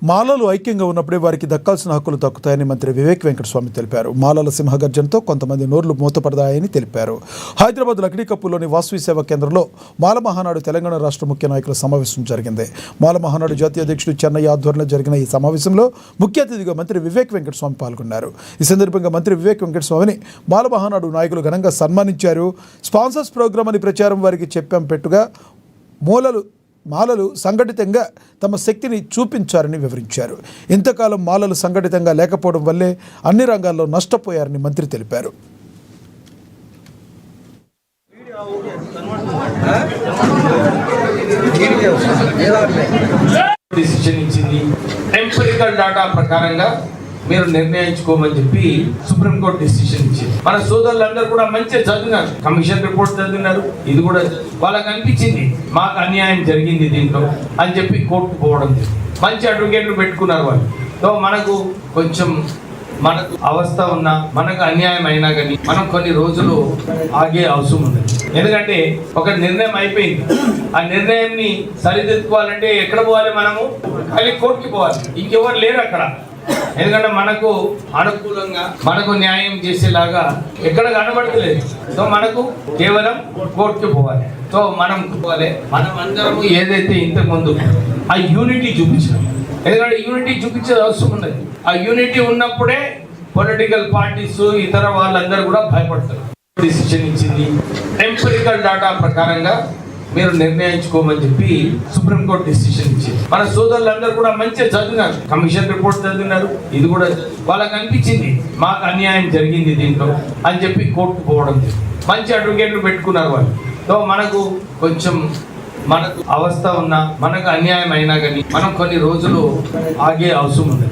మాలలు ఐక్యంగా ఉన్నప్పుడే వారికి దక్కాల్సిన హక్కులు దక్కుతాయని మంత్రి వివేక్ వెంకటస్వామి తెలిపారు. మాలల సింహగర్జనతో కొంతమంది నోర్లు మూతపడతాయని తెలిపారు. హైదరాబాద్ లక్డీ కప్పులోని వాసవి సేవా కేంద్రంలో మాల మహానాడు తెలంగాణ రాష్ట్ర ముఖ్య నాయకుల సమావేశం జరిగింది. మాల మహానాడు జాతీయ అధ్యక్షుడు చెన్నయ్య ఆధ్వర్యంలో జరిగిన ఈ సమావేశంలో ముఖ్య అతిథిగా మంత్రి వివేక్ వెంకటస్వామి పాల్గొన్నారు. ఈ సందర్భంగా మంత్రి వివేక్ వెంకటస్వామిని మాల మహానాడు నాయకులు ఘనంగా సన్మానించారు. స్పాన్సర్స్ ప్రోగ్రామ్ అని ప్రచారం వారికి చెప్పాం పెట్టుగా మాలలు సంఘటితంగా తమ శక్తిని చూపించారని వివరించారు. ఇంతకాలం మాలలు సంఘటితంగా లేకపోవడం వల్లే అన్ని రంగాల్లో నష్టపోయారని మంత్రి తెలిపారు. డిసిషన్ ఇచ్చింది. ఎంపిరికల్ డాటా ప్రకారంగా మీరు నిర్ణయించుకోమని చెప్పి సుప్రీంకోర్టు డిసిషన్ ఇచ్చింది. మన సోదరులందరూ కూడా మంచిగా చదివినారు, కమిషన్ రిపోర్ట్ చదివినారు. ఇది కూడా వాళ్ళకి అనిపించింది మాకు అన్యాయం జరిగింది దీంట్లో అని చెప్పి కోర్టు పోవడం. మంచి అడ్వకేట్లు పెట్టుకున్నారు వాళ్ళు. సో మనకు కొంచెం మనకు అవస్థ ఉన్నా మనకు అన్యాయం అయినా కానీ మనం కొన్ని రోజులు ఆగే అవసరం ఉంది. ఎందుకంటే ఒక నిర్ణయం అయిపోయింది. ఆ నిర్ణయాన్ని సరిదిద్దుకోవాలంటే ఎక్కడ పోవాలి? మనము అది కోర్టుకి పోవాలి. ఇంకెవరు లేరు అక్కడ. ఎందుకంటే మనకు అనుకూలంగా మనకు న్యాయం చేసేలాగా ఎక్కడ కనబడతలేదు. సో మనకు కేవలం కోర్టుకి పోవాలి. సో మనం పోవాలి. మనం అందరము ఏదైతే ఇంతకు ముందు ఆ యూనిటీ చూపించాం. ఎందుకంటే యూనిటీ చూపించే అవసరం ఉన్నది. ఆ యూనిటీ ఉన్నప్పుడే పొలిటికల్ పార్టీస్ ఇతర వాళ్ళందరూ కూడా భయపడతారు. డిసిషన్ ఇచ్చింది. ఎంపిరికల్ డాటా ప్రకారంగా మీరు నిర్ణయించుకోమని చెప్పి సుప్రీంకోర్టు డిసిషన్ ఇచ్చింది. మన సోదరులందరూ కూడా మంచిగా చదివినారు, కమిషన్ రిపోర్ట్ చదివినారు. ఇది కూడా వాళ్ళకి అనిపించింది మాకు అన్యాయం జరిగింది దీంట్లో అని చెప్పి కోర్టు పోవడం. మంచి అడ్వకేట్లు పెట్టుకున్నారు వాళ్ళు. సో మనకు కొంచెం మనకు అవస్థ ఉన్నా మనకు అన్యాయం అయినా కానీ మనం కొన్ని రోజులు ఆగే అవసరం ఉంది.